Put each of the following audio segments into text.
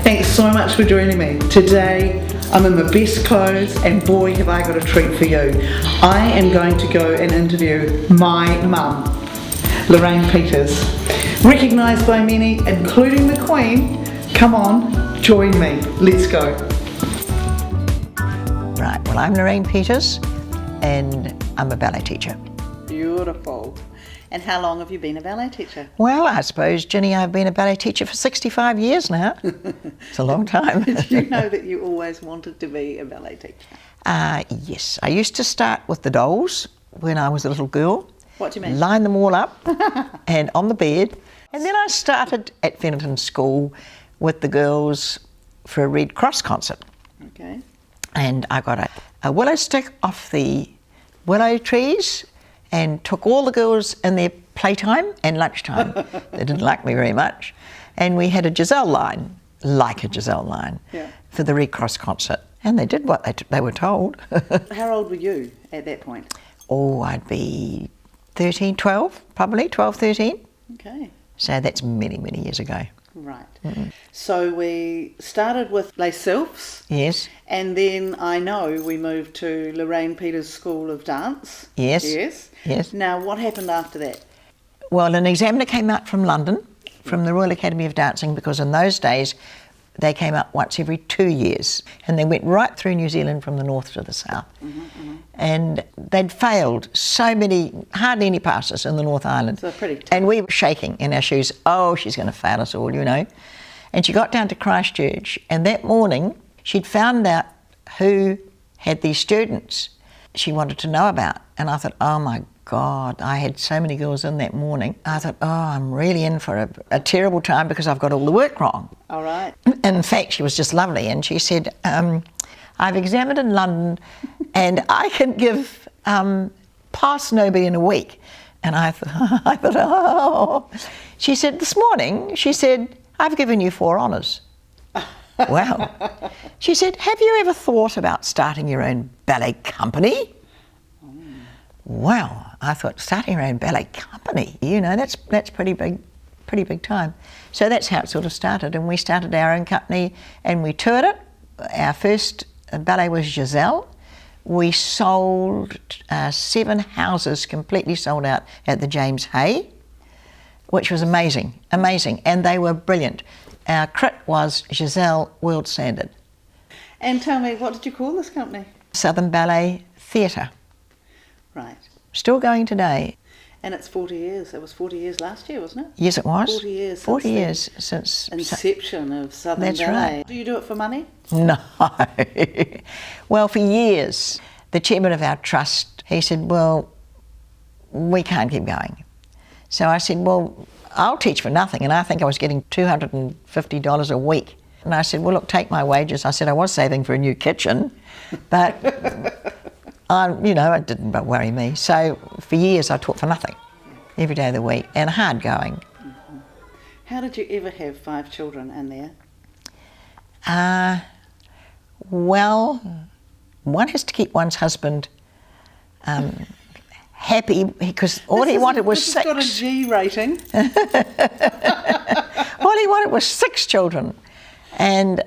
Thanks so much for joining me. Today I'm in my best clothes and boy have I got a treat for you. I am going to go and interview my mum, Lorraine Peters. Recognised by many, including the Queen. Come on, join me. Let's go. Right, well I'm Lorraine Peters and I'm a ballet teacher. Beautiful. And how long have you been a ballet teacher? Well, I suppose, Ginny, I've been a ballet teacher for 65 years now. It's a long time. Did you know that you always wanted to be a ballet teacher? Yes, I used to start with the dolls when I was a little girl. What do you mean? Line them all up and on the bed. And then I started at Fennerton School with the girls for a Red Cross concert. Okay. And I got a willow stick off the willow trees and took all the girls in their playtime and lunchtime. They didn't like me very much. And we had a Giselle line, like a Giselle line, yeah, for the Red Cross concert. And they did what they were told. How old were you at that point? Oh, I'd be 13, 12, probably 12, 13. Okay. So that's many, many years ago. Right. So we started with Les Sylphs. Yes. And then I know we moved to Lorraine Peters School of Dance. Yes. Yes. Yes. Now, what happened after that? Well, an examiner came out from London, from the Royal Academy of Dancing, because in those days they came out once every 2 years, and they went right through New Zealand from the north to the south. And they'd failed so many, hardly any passes in the North Island. So pretty tough. And we were shaking in our shoes. Oh, she's going to fail us all, you know. And she got down to Christchurch, and that morning she'd found out who had these students she wanted to know about. And I thought, oh my God, I had so many girls in that morning. I thought, oh, I'm really in for a terrible time because I've got all the work wrong. All right. In fact, she was just lovely, and she said, I've examined in London and I can give pass nobody in a week. And I thought, oh. She said, this morning, she said, I've given you 4 honours. Wow. She said, have you ever thought about starting your own ballet company? Wow. I thought, starting your own ballet company, you know, that's pretty big time. So that's how it sort of started, and we started our own company and we toured it. Our first ballet was Giselle. We sold 7 houses, completely sold out at the James Hay, which was amazing, and they were brilliant. Our crit was Giselle World Standard. And tell me, what did you call this company? Southern Ballet Theatre. Right. Still going today. And it's 40 years. It was 40 years last year, wasn't it? Yes, it was. 40 years. 40 years since inception of Southern That's Ballet. right. Do you do it for money? No. Well, for years, the chairman of our trust, he said, well, we can't keep going. So I said, well, I'll teach for nothing. And I think I was getting $250 a week. And I said, well, look, take my wages. I said, I was saving for a new kitchen, but, you know, it didn't worry me. So for years, I taught for nothing, every day of the week, and hard going. How did you ever have 5 children in there? Well, one has to keep one's husband happy, because all he wanted was 6. This has got a G rating. All he wanted was 6 children. And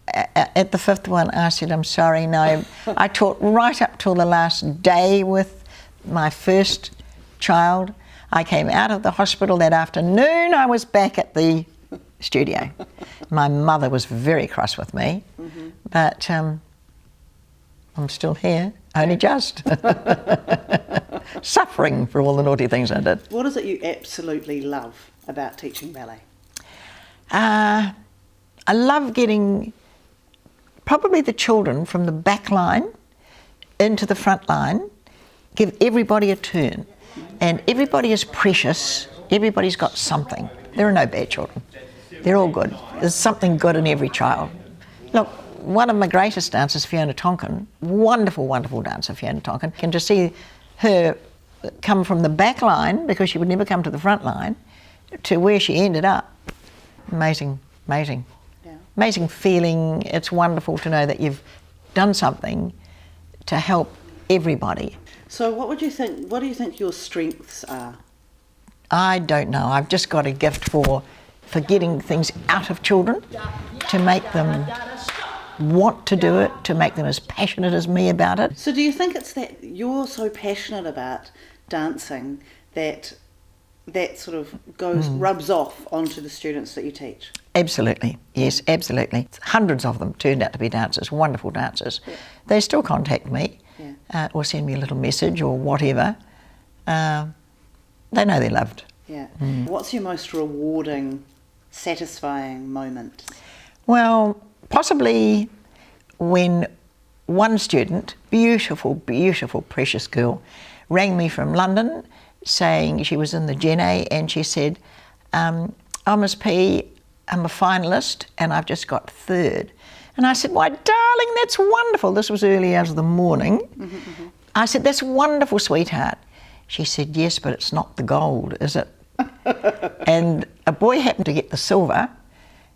at the 5th one, I said, I'm sorry, no. I taught right up till the last day with my first child. I came out of the hospital that afternoon. I was back at the studio. My mother was very cross with me, but I'm still here, only just. Suffering for all the naughty things I did. What is it you absolutely love about teaching ballet? I love getting probably the children from the back line into the front line, give everybody a turn. And everybody is precious, everybody's got something. There are no bad children, they're all good. There's something good in every child. Look, one of my greatest dancers, Fiona Tonkin, wonderful, wonderful dancer, Fiona Tonkin, and to see her come from the back line, because she would never come to the front line, to where she ended up, amazing, amazing. Yeah. Amazing feeling. It's wonderful to know that you've done something to help everybody. So what do you think your strengths are? I don't know. I've just got a gift for for getting things out of children, to make them want to do it, to make them as passionate as me about it. So do you think it's that you're so passionate about dancing that sort of rubs off onto the students that you teach? Absolutely, yes, absolutely. Hundreds of them turned out to be dancers, wonderful dancers. Yeah. They still contact me, Yeah. or send me a little message or whatever. They know they're loved. Yeah. What's your most rewarding, satisfying moment? Well, possibly when one student, beautiful, beautiful, precious girl, rang me from London saying she was in the GNA, and she said, "Oh, Miss P, I'm a finalist and I've just got third." And I said, "Why, darling, that's wonderful." This was early as of the morning. I said, "That's wonderful, sweetheart." She said, "Yes, but it's not the gold, is it?" And a boy happened to get the silver,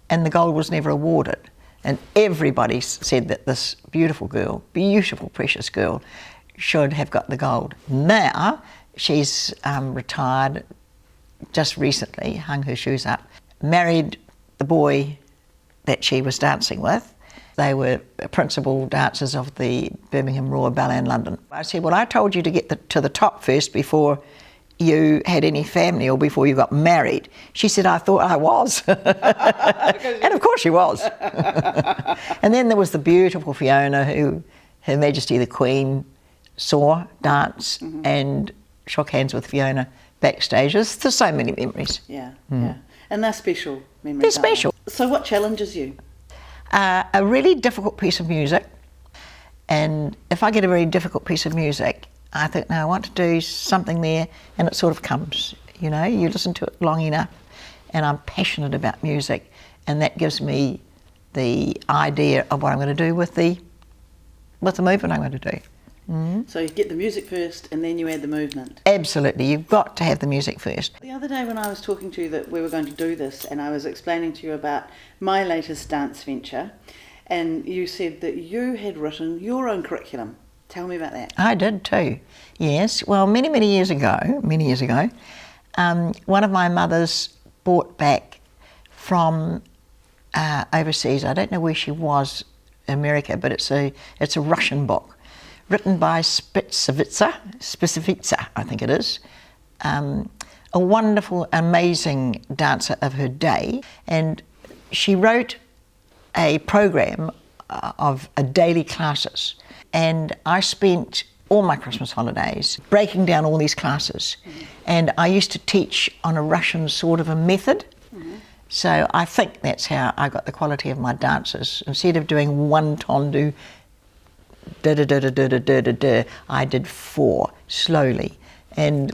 and the gold was never awarded. And everybody said that this beautiful girl, beautiful, precious girl, should have got the gold. Now, she's retired just recently, hung her shoes up, married the boy that she was dancing with. They were principal dancers of the Birmingham Royal Ballet in London. I said, "Well, I told you to get to the top first before you had any family or before you got married." She said, "I thought I was." And of course she was. And then there was the beautiful Fiona, who Her Majesty the Queen saw dance and shook hands with Fiona backstage. There's so many memories. Yeah, yeah. And they're special memories. They're special. So what challenges you? A really difficult piece of music, and if I get a very difficult piece of music, I think, no, I want to do something there, and it sort of comes, you know, you listen to it long enough, and I'm passionate about music, and that gives me the idea of what I'm going to do with the movement I'm going to do. So you get the music first and then you add the movement. Absolutely, you've got to have the music first. The other day when I was talking to you that we were going to do this, and I was explaining to you about my latest dance venture, and you said that you had written your own curriculum. Tell me about that. I did too, yes. Well, many years ago, one of my mothers brought back from overseas, I don't know where she was, America, but it's a Russian book, written by Spitsovitsa, I think it is, a wonderful, amazing dancer of her day, and she wrote a program of daily classes, and I spent all my Christmas holidays breaking down all these classes, and I used to teach on a Russian sort of a method. So I think that's how I got the quality of my dancers. Instead of doing one tondu, da da da da da da da da, I did 4 slowly, and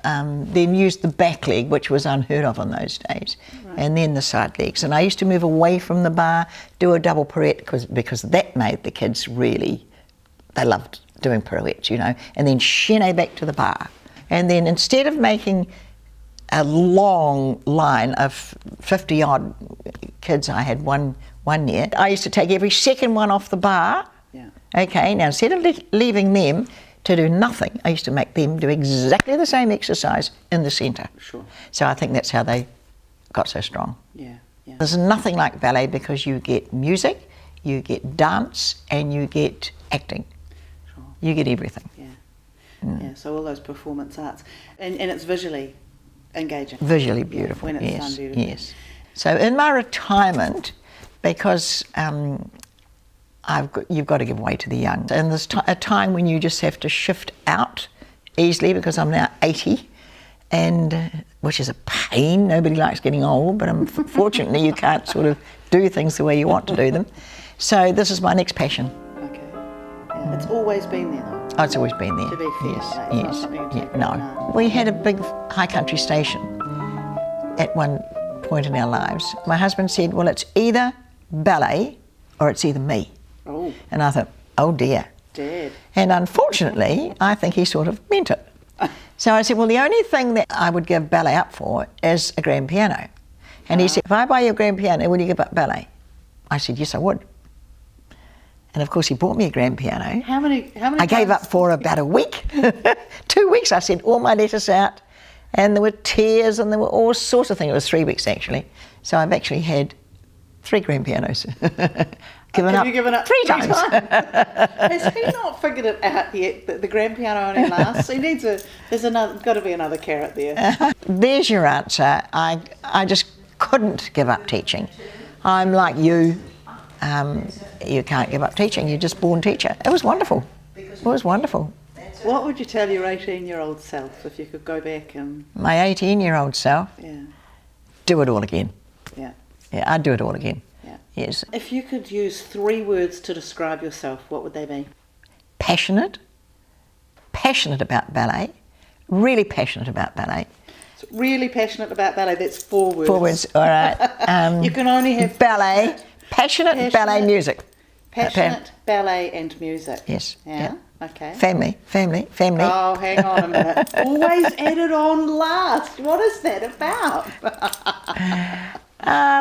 then used the back leg, which was unheard of in those days, and then the side legs. And I used to move away from the bar, do a double pirouette, because that made the kids really, they loved doing pirouettes, you know, and then chaîné back to the bar. And then instead of making a long line of 50 odd kids, I had one year, I used to take every second one off the bar. Yeah. Okay, now instead of leaving them to do nothing, I used to make them do exactly the same exercise in the centre. Sure. So I think that's how they got so strong. Yeah, yeah. There's nothing like ballet, because you get music, you get dance, and you get acting. Sure. You get everything. Yeah. Yeah, so all those performance arts. And it's visually engaging. Visually beautiful, when it's yes, done beautifully. yes. So in my retirement, because you've got to give way to the young, and there's a time when you just have to shift out easily, because I'm now 80, and which is a pain. Nobody likes getting old, but unfortunately you can't sort of do things the way you want to do them. So this is my next passion. Okay. Yeah. It's always been there though. Oh, it's always been there. To be fair, yes, like, it's not yes. something you take Yeah, for no. granted. We had a big high country station at one point in our lives. My husband said, "Well, it's either ballet or it's either me." Oh, And I thought, oh dear. dead. And unfortunately, I think he sort of meant it. So I said, well, the only thing that I would give ballet up for is a grand piano. And he said, if I buy you a grand piano, will you give up ballet? I said, yes, I would. And of course, he bought me a grand piano. How many I gave times- up for about a week. 2 weeks. I sent all my letters out, and there were tears and there were all sorts of things. It was 3 weeks actually. So I've actually had 3 grand pianos. Have you given up 3 times? Has he not figured it out yet that the grand piano only lasts? He needs there's got to be another carrot there. There's your answer. I just couldn't give up teaching. I'm like you. You can't give up teaching. You're just born teacher. It was wonderful. It was wonderful. What would you tell your 18-year-old self if you could go back and... My 18-year-old self? Yeah. Do it all again. Yeah. Yeah, I'd do it all again. Yeah. Yes. If you could use 3 words to describe yourself, what would they be? Passionate about ballet, really passionate about ballet. So really passionate about ballet, that's 4 words. 4 words, all right. You can only have... Ballet, passionate ballet music. Passionate ballet and music. Yes. Yeah? Okay. Family. Oh, hang on a minute. Always added on last. What is that about?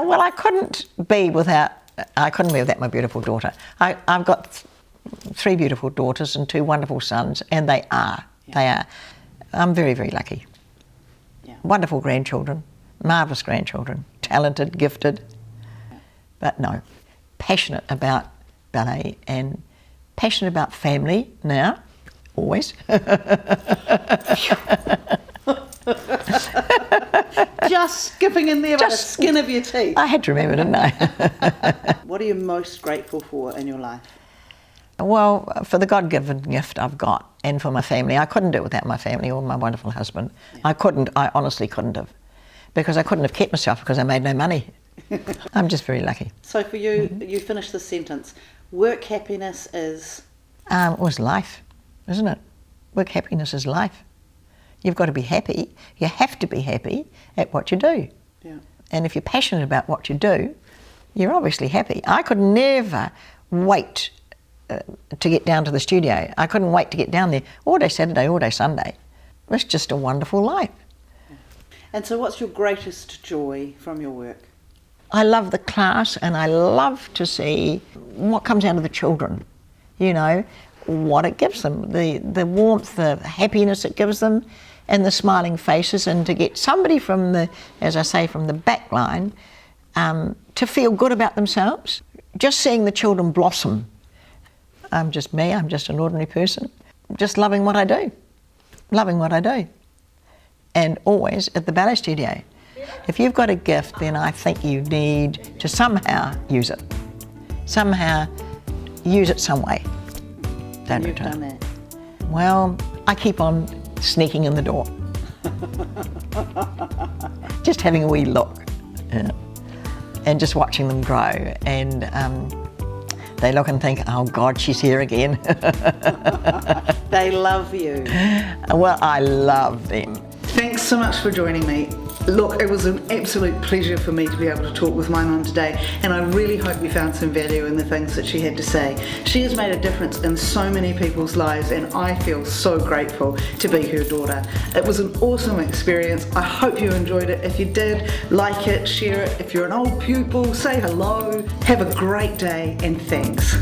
Well, I couldn't be without my beautiful daughter. I've got 3 beautiful daughters and 2 wonderful sons, and they are. I'm very, very lucky. Yeah. Wonderful grandchildren, marvellous grandchildren, talented, gifted. Yeah. But no, passionate about ballet and passionate about family now, always. Just skipping in there by the skin of your teeth. I had to remember, didn't I? What are you most grateful for in your life? Well, for the God-given gift I've got and for my family. I couldn't do it without my family or my wonderful husband. Yeah. I honestly couldn't have. Because I couldn't have kept myself because I made no money. I'm just very lucky. So for you, you finish this sentence. Work happiness is? It was life, isn't it? Work happiness is life. You've got to be happy. You have to be happy at what you do. Yeah. And if you're passionate about what you do, you're obviously happy. I could never wait to get down to the studio. I couldn't wait to get down there all day Saturday, all day Sunday. It's just a wonderful life. And so what's your greatest joy from your work? I love the class and I love to see what comes out of the children, you know, what it gives them, the warmth, the happiness it gives them and the smiling faces, and to get somebody from the, as I say, from the back line to feel good about themselves. Just seeing the children blossom. I'm just me, I'm just an ordinary person, just loving what I do, and always at the ballet studio. If you've got a gift, then I think you need to somehow use it. Somehow use it some way. Don't You've done that. Well, I keep on sneaking in the door. Just having a wee look. Yeah. And just watching them grow. And they look and think, oh God, she's here again. They love you. Well, I love them. Thanks so much for joining me. Look, it was an absolute pleasure for me to be able to talk with my mum today, and I really hope you found some value in the things that she had to say. She has made a difference in so many people's lives, and I feel so grateful to be her daughter. It was an awesome experience. I hope you enjoyed it. If you did, like it, share it. If you're an old pupil, say hello. Have a great day, and thanks.